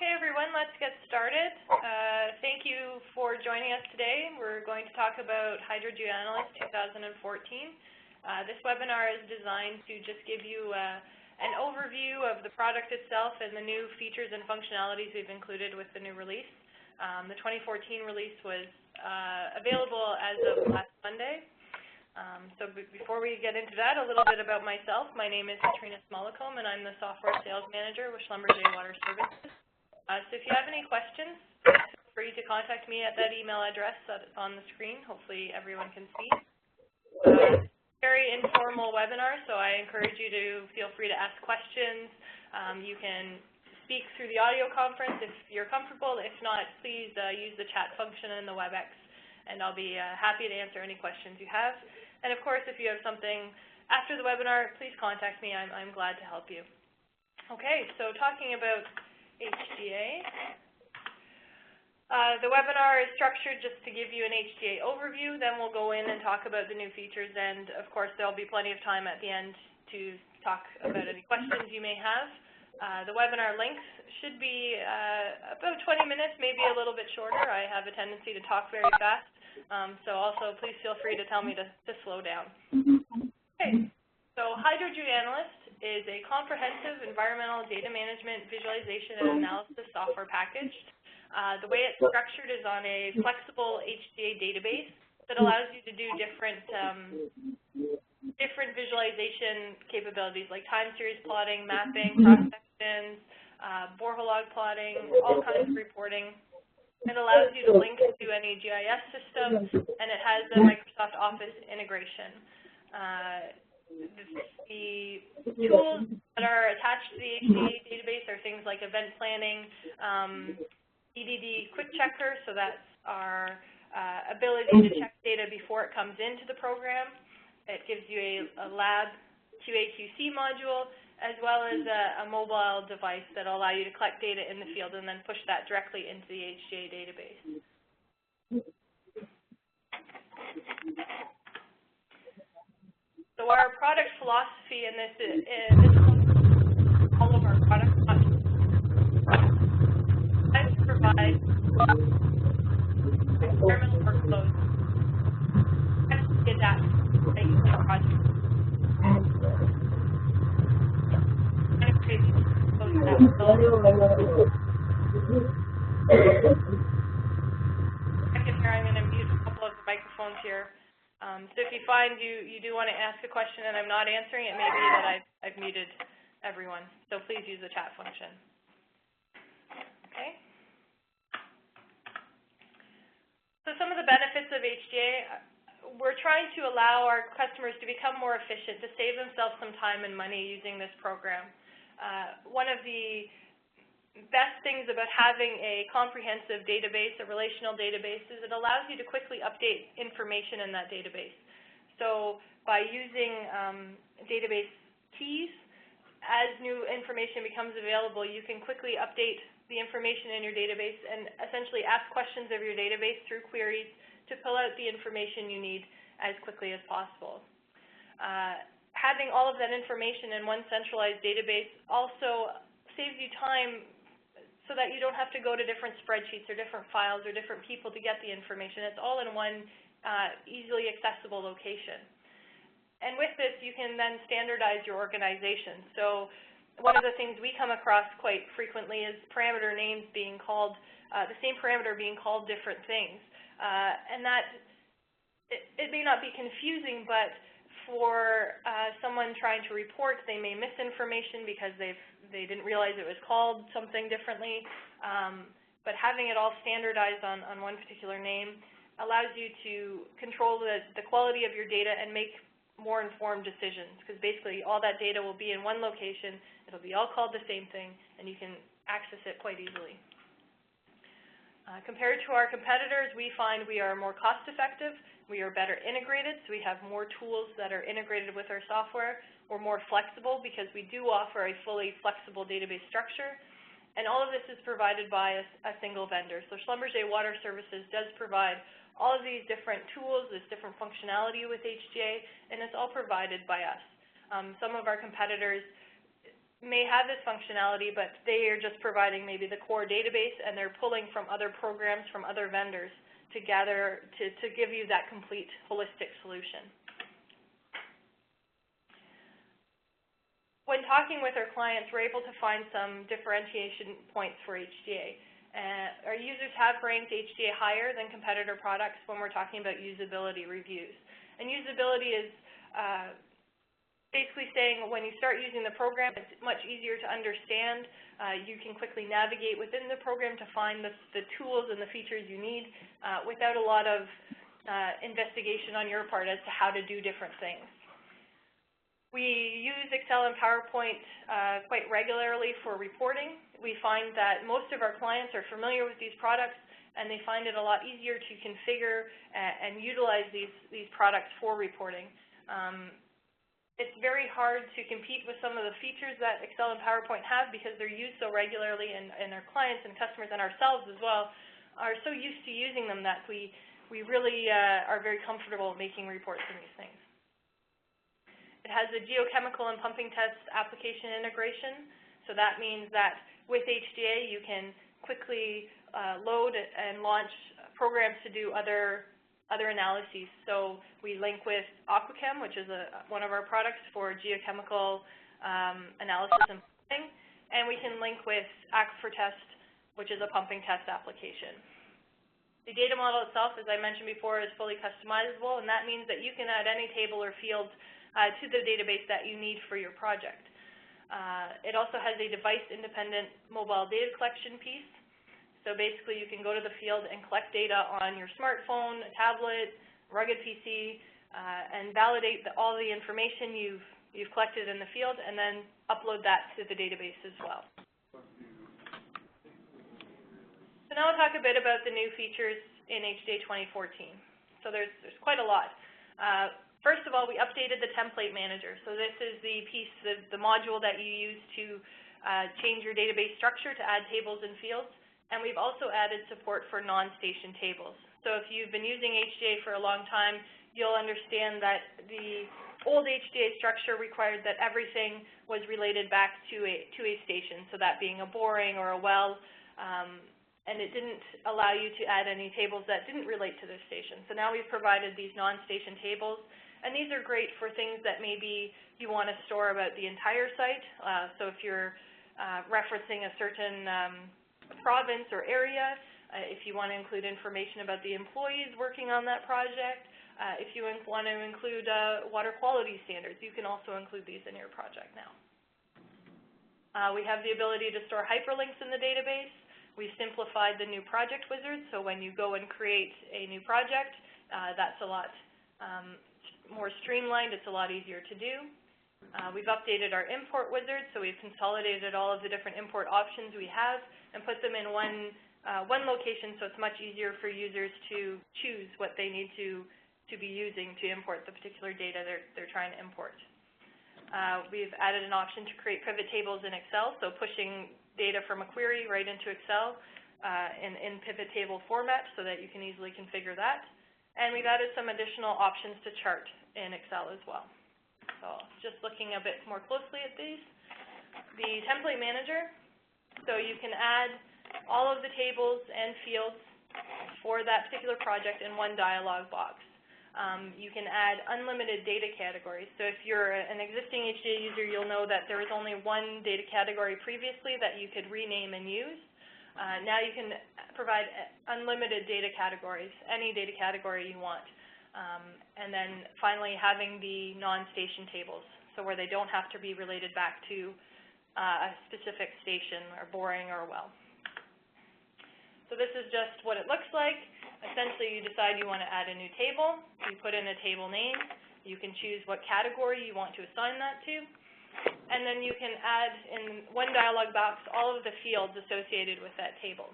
Okay, everyone, let's get started. Thank you for joining us today. We're going to talk about Hydro GeoAnalyst 2014. This webinar is designed to just give you an overview of the product itself and the new features and functionalities we've included with the new release. The 2014 release was available as of last Monday. So before we get into that, a little bit about myself. My name is Katrina Smollicombe, and I'm the Software Sales Manager with Schlumberger Water Services. So if you have any questions, feel free to contact me at that email address that's on the screen. Hopefully everyone can see. Very informal webinar, so I encourage you to feel free to ask questions. You can speak through the audio conference if you're comfortable. If not, please use the chat function in the WebEx, and I'll be happy to answer any questions you have. And of course, if you have something after the webinar, please contact me. I'm glad to help you. Okay, so talking about HGA. The webinar is structured just to give you an HGA overview, then we'll go in and talk about the new features, and of course there'll be plenty of time at the end to talk about any questions you may have. The webinar length should be about 20 minutes, maybe a little bit shorter. I have a tendency to talk very fast, so also please feel free to tell me to slow down. Okay, so Hydro GeoAnalyst is a comprehensive environmental data management, visualization, and analysis software package. The way it's structured is on a flexible HGA database that allows you to do different visualization capabilities like time series plotting, mapping, cross-sections, borehole log plotting, all kinds of reporting. It allows you to link to any GIS system, and it has a Microsoft Office integration. The tools that are attached to the HGA database are things like event planning, EDD quick checker, so that's our ability to check data before it comes into the program. It gives you a lab QA/QC module, as well as a mobile device that will allow you to collect data in the field and then push that directly into the HGA database. So our product philosophy in this is all of our products provide experimental workflows to adapt to your project. Second here, I'm going to mute a couple of the microphones here. So if you find you do want to ask a question and I'm not answering, it may be that I've muted everyone. So please use the chat function. Okay. So some of the benefits of HGA, we're trying to allow our customers to become more efficient, to save themselves some time and money using this program. One of the best things about having a comprehensive database, a relational database, is it allows you to quickly update information in that database. So by using database keys, as new information becomes available, you can quickly update the information in your database and essentially ask questions of your database through queries to pull out the information you need as quickly as possible. Having all of that information in one centralized database also saves you time so that you don't have to go to different spreadsheets or different files or different people to get the information. It's all in one easily accessible location. And with this, you can then standardize your organization. So one of the things we come across quite frequently is parameter names being called, the same parameter being called different things. And that, it may not be confusing, but for someone trying to report, they may miss information because they didn't realize it was called something differently. But having it all standardized on one particular name allows you to control the quality of your data and make more informed decisions, because basically all that data will be in one location, it'll be all called the same thing, and you can access it quite easily. Compared to our competitors, we find we are more cost-effective, we are better integrated, so we have more tools that are integrated with our software. We're more flexible because we do offer a fully flexible database structure, and all of this is provided by a single vendor. So Schlumberger Water Services does provide all of these different tools, this different functionality with HGA, and it's all provided by us. Some of our competitors may have this functionality, but they are just providing maybe the core database, and they're pulling from other programs, from other vendors to give you that complete holistic solution. When talking with our clients, we're able to find some differentiation points for HGA. Our users have ranked HGA higher than competitor products when we're talking about usability reviews. And usability is basically saying when you start using the program, it's much easier to understand. You can quickly navigate within the program to find the tools and the features you need without a lot of investigation on your part as to how to do different things. We use Excel and PowerPoint quite regularly for reporting. We find that most of our clients are familiar with these products, and they find it a lot easier to configure and utilize these products for reporting. It's very hard to compete with some of the features that Excel and PowerPoint have because they're used so regularly, and our clients and customers and ourselves as well are so used to using them that we really are very comfortable making reports from these things. It has a geochemical and pumping test application integration, so that means that with HGA you can quickly load and launch programs to do other analyses. So we link with Aquachem, which is one of our products for geochemical analysis and pumping, and we can link with Aquifer Test, which is a pumping test application. The data model itself, as I mentioned before, is fully customizable, and that means that you can add any table or field to the database that you need for your project. It also has a device-independent mobile data collection piece. So basically, you can go to the field and collect data on your smartphone, a tablet, rugged PC, and validate all the information you've collected in the field, and then upload that to the database as well. So now we'll talk a bit about the new features in HGA 2014. So there's quite a lot. First of all, we updated the template manager. So this is the piece, the module that you use to change your database structure to add tables and fields. And we've also added support for non-station tables. So if you've been using HGA for a long time, you'll understand that the old HGA structure required that everything was related back to a station, so that being a boring or a well, and it didn't allow you to add any tables that didn't relate to the station. So now we've provided these non-station tables, and these are great for things that maybe you want to store about the entire site. So if you're referencing a certain province or area, if you want to include information about the employees working on that project, if you want to include water quality standards, you can also include these in your project now. We have the ability to store hyperlinks in the database. We've simplified the new project wizard, so when you go and create a new project, that's a lot more streamlined. It's a lot easier to do. We've updated our import wizard, so we've consolidated all of the different import options we have and put them in one location, so it's much easier for users to choose what they need to be using to import the particular data they're trying to import. We've added an option to create pivot tables in Excel, so pushing data from a query right into Excel in pivot table format so that you can easily configure that. And we've added some additional options to chart in Excel as well. So just looking a bit more closely at these. The template manager, so you can add all of the tables and fields for that particular project in one dialog box. You can add unlimited data categories. So if you're an existing HGA user, you'll know that there was only one data category previously that you could rename and use. Now you can provide unlimited data categories, any data category you want. And then finally having the non-station tables, so where they don't have to be related back to a specific station or boring or well. So this is just what it looks like. Essentially, you decide you want to add a new table. You put in a table name. You can choose what category you want to assign that to. And then you can add in one dialog box all of the fields associated with that table.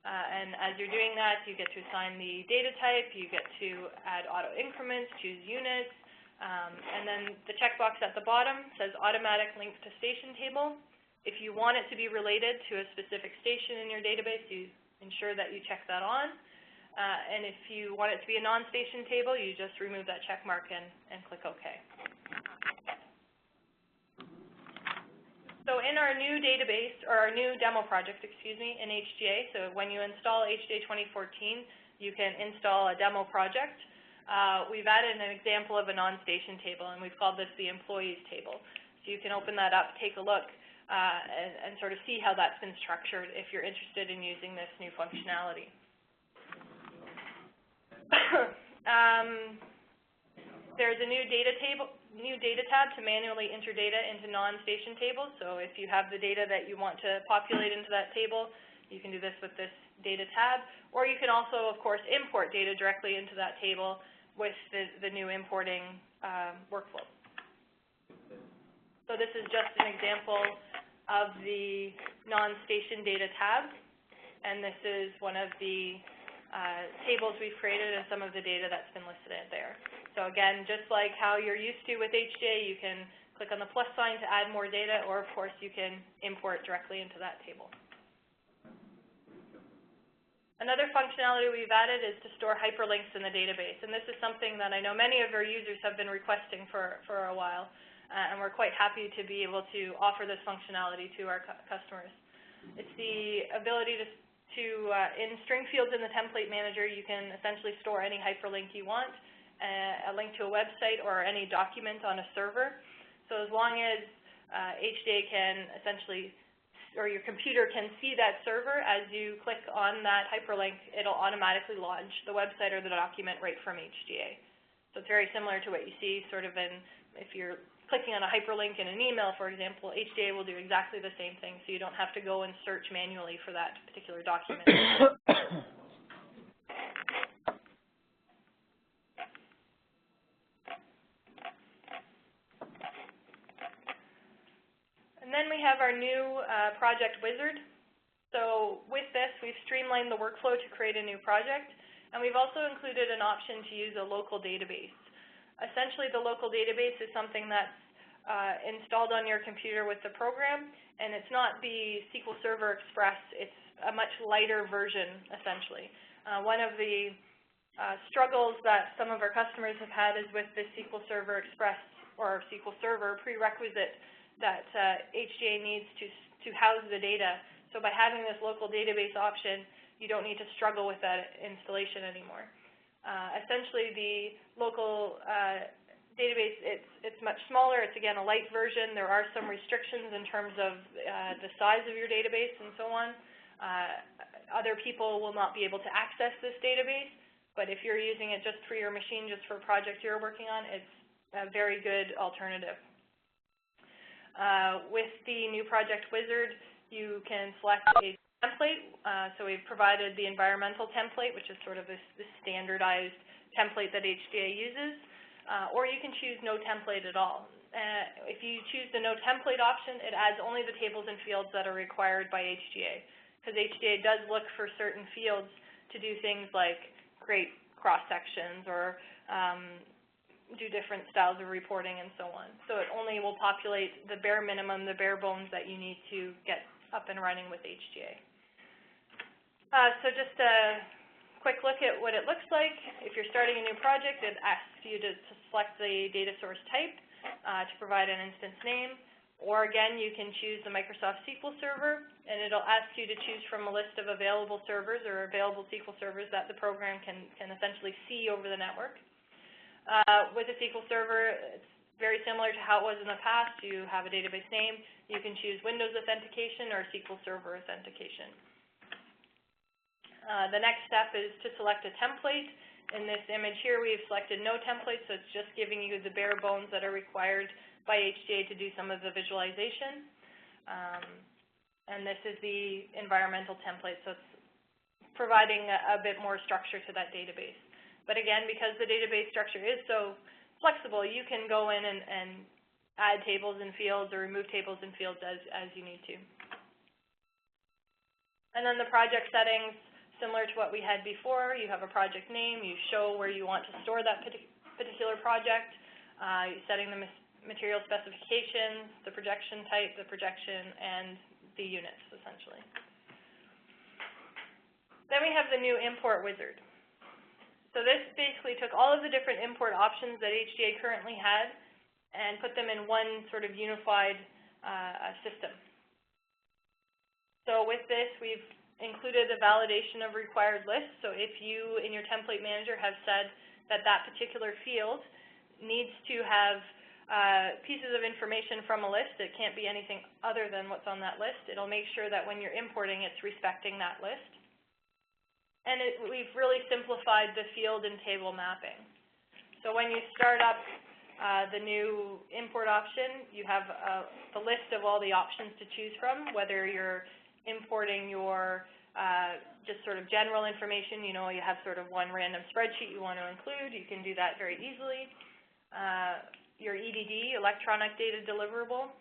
And as you're doing that, you get to assign the data type. You get to add auto increments, choose units. And then the checkbox at the bottom says automatic link to station table. If you want it to be related to a specific station in your database, you ensure that you check that on. And if you want it to be a non-station table, you just remove that check mark and click OK. So So in our new database, or our new demo project, excuse me, in HGA, so when you install HGA 2014, you can install a demo project. We've added an example of a non-station table, and we've called this the employees table. So you can open that up, take a look, and sort of see how that's been structured if you're interested in using this new functionality. There's a new data tab to manually enter data into non-station tables. So if you have the data that you want to populate into that table, you can do this with this data tab. Or you can also, of course, import data directly into that table with the new importing workflow. So this is just an example of the non-station data tab. And this is one of the tables we've created and some of the data that's been listed in there. So again, just like how you're used to with HGA, you can click on the plus sign to add more data, or of course you can import directly into that table. Another functionality we've added is to store hyperlinks in the database, and this is something that I know many of our users have been requesting for a while, and we're quite happy to be able to offer this functionality to our customers. It's the ability to in string fields in the template manager, you can essentially store any hyperlink you want, a link to a website or any document on a server. So as long as HGA can essentially, or your computer can see that server, as you click on that hyperlink, it'll automatically launch the website or the document right from HGA. So it's very similar to what you see sort of in, if you're clicking on a hyperlink in an email, for example, HGA will do exactly the same thing, so you don't have to go and search manually for that particular document. And then we have our new project wizard. So with this, we've streamlined the workflow to create a new project, and we've also included an option to use a local database. Essentially, the local database is something that's installed on your computer with the program, and it's not the SQL Server Express. It's a much lighter version, essentially. One of the struggles that some of our customers have had is with the SQL Server Express or SQL Server prerequisite that HGA needs to house the data. So by having this local database option, you don't need to struggle with that installation anymore. Essentially, the local database, it's much smaller. It's, again, a light version. There are some restrictions in terms of the size of your database and so on. Other people will not be able to access this database, but if you're using it just for your machine, just for a project you're working on, it's a very good alternative. With the new project wizard, you can select a template. So we've provided the environmental template, which is sort of this standardized template that HGA uses, or you can choose no template at all. If you choose the no template option, it adds only the tables and fields that are required by HGA, because HGA does look for certain fields to do things like create cross-sections or do different styles of reporting and so on. So it only will populate the bare minimum, the bare bones that you need to get up and running with HGA. So just a quick look at what it looks like. If you're starting a new project, it asks you to select the data source type to provide an instance name. Or again, you can choose the Microsoft SQL Server, and it'll ask you to choose from a list of available servers or available SQL servers that the program can essentially see over the network. With a SQL Server, it's very similar to how it was in the past. You have a database name. You can choose Windows authentication or SQL Server authentication. The next step is to select a template. In this image here, we've selected no template, so it's just giving you the bare bones that are required by HGA to do some of the visualization. And this is the environmental template, so it's providing a bit more structure to that database. But again, because the database structure is so flexible, you can go in and add tables and fields or remove tables and fields as you need to. And then the project settings, similar to what we had before. You have a project name. You show where you want to store that particular project. You're setting the material specifications, the projection type, the projection, and the units, essentially. Then we have the new import wizard. So this basically took all of the different import options that HGA currently had and put them in one sort of unified system. So with this, we've included a validation of required lists. So if you, in your template manager, have said that that particular field needs to have pieces of information from a list, it can't be anything other than what's on that list. It'll make sure that when you're importing, it's respecting that list. And we've really simplified the field and table mapping. So when you start up the new import option, you have the list of all the options to choose from, whether you're importing your just sort of general information. You know, you have sort of one random spreadsheet you want to include. You can do that very easily. Your EDD, electronic data deliverable,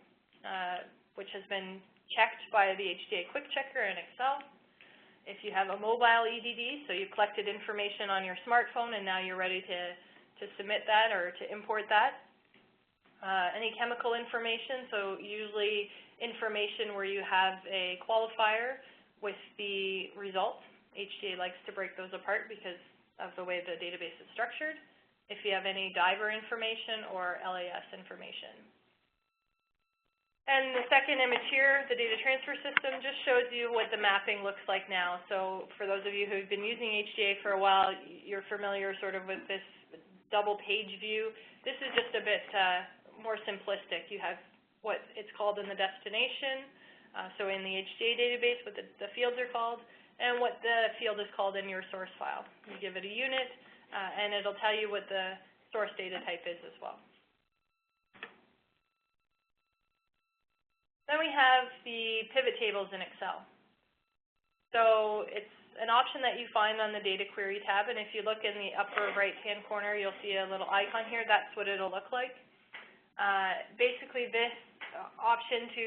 which has been checked by the HGA Quick Checker in Excel. If you have a mobile EDD, so you collected information on your smartphone and now you're ready to submit that or to import that. Any chemical information, so usually information where you have a qualifier with the result. HGA likes to break those apart because of the way the database is structured. If you have any diver information or LAS information. And the second image here, the data transfer system, just shows you what the mapping looks like now. So for those of you who've been using HGA for a while, you're familiar sort of with this double page view. This is just a bit more simplistic. You have what it's called in the destination, so in the HGA database, what the fields are called, and what the field is called in your source file. You give it a unit, and it'll tell you what the source data type is as well. Then we have the pivot tables in Excel. So it's an option that you find on the Data Query tab, and if you look in the upper right-hand corner, you'll see a little icon here. That's what it'll look like. Basically, this option to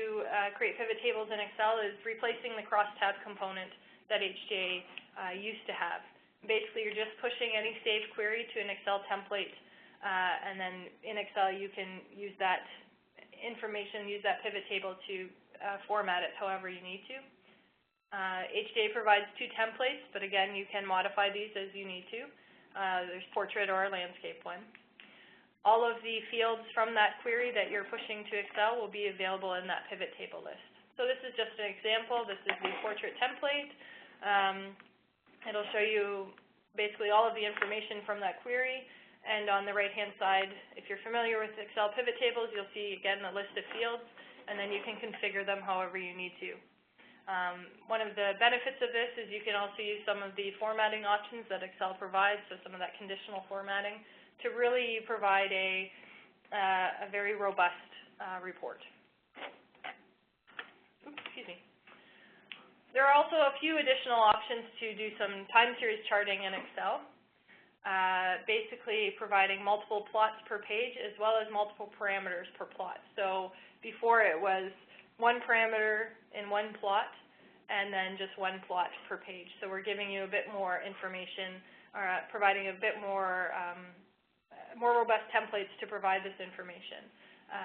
create pivot tables in Excel is replacing the cross-tab component that HGA used to have. Basically, you're just pushing any saved query to an Excel template, and then in Excel you can use that information, use that pivot table to format it however you need to. HGA provides 2 templates, but again, you can modify these as you need to. There's portrait or a landscape one. All of the fields from that query that you're pushing to Excel will be available in that pivot table list. So this is just an example. This is the portrait template. It'll show you basically all of the information from that query. And on the right-hand side, if you're familiar with Excel pivot tables, you'll see, again, a list of fields, and then you can configure them however you need to. One of the benefits of this is you can also use some of the formatting options that Excel provides, so some of that conditional formatting, to really provide a very robust report. Oops, excuse me. There are also a few additional options to do some time series charting in Excel. Basically providing multiple plots per page as well as multiple parameters per plot. So before it was one parameter in one plot and then just one plot per page. So we're giving you a bit more information, or providing a bit more more robust templates to provide this information.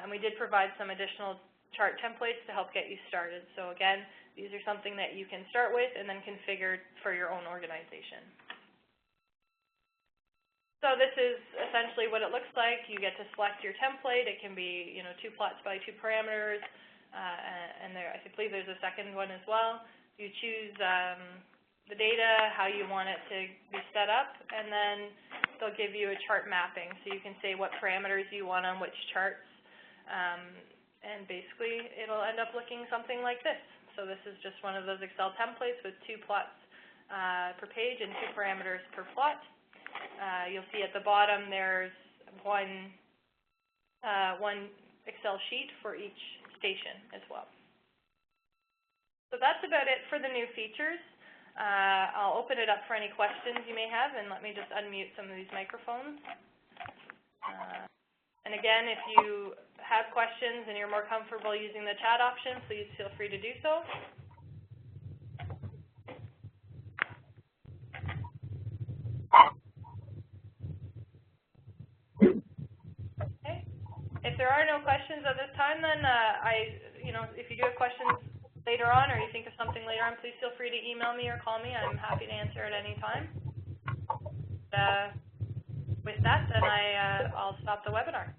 And we did provide some additional chart templates to help get you started. So again, these are something that you can start with and then configure for your own organization. So this is essentially what it looks like. You get to select your template. It can be, 2 plots by 2 parameters, and I believe there's a second one as well. You choose the data, how you want it to be set up, and then they'll give you a chart mapping. So you can say what parameters you want on which charts, and basically it'll end up looking something like this. So this is just one of those Excel templates with 2 plots per page and 2 parameters per plot. You'll see at the bottom there's one Excel sheet for each station as well. So that's about it for the new features. I'll open it up for any questions you may have, and let me just unmute some of these microphones. And again, if you have questions and you're more comfortable using the chat option, please feel free to do so. If there are no questions at this time, then if you do have questions later on, or you think of something later on, please feel free to email me or call me. I'm happy to answer at any time. With that, then I'll stop the webinar.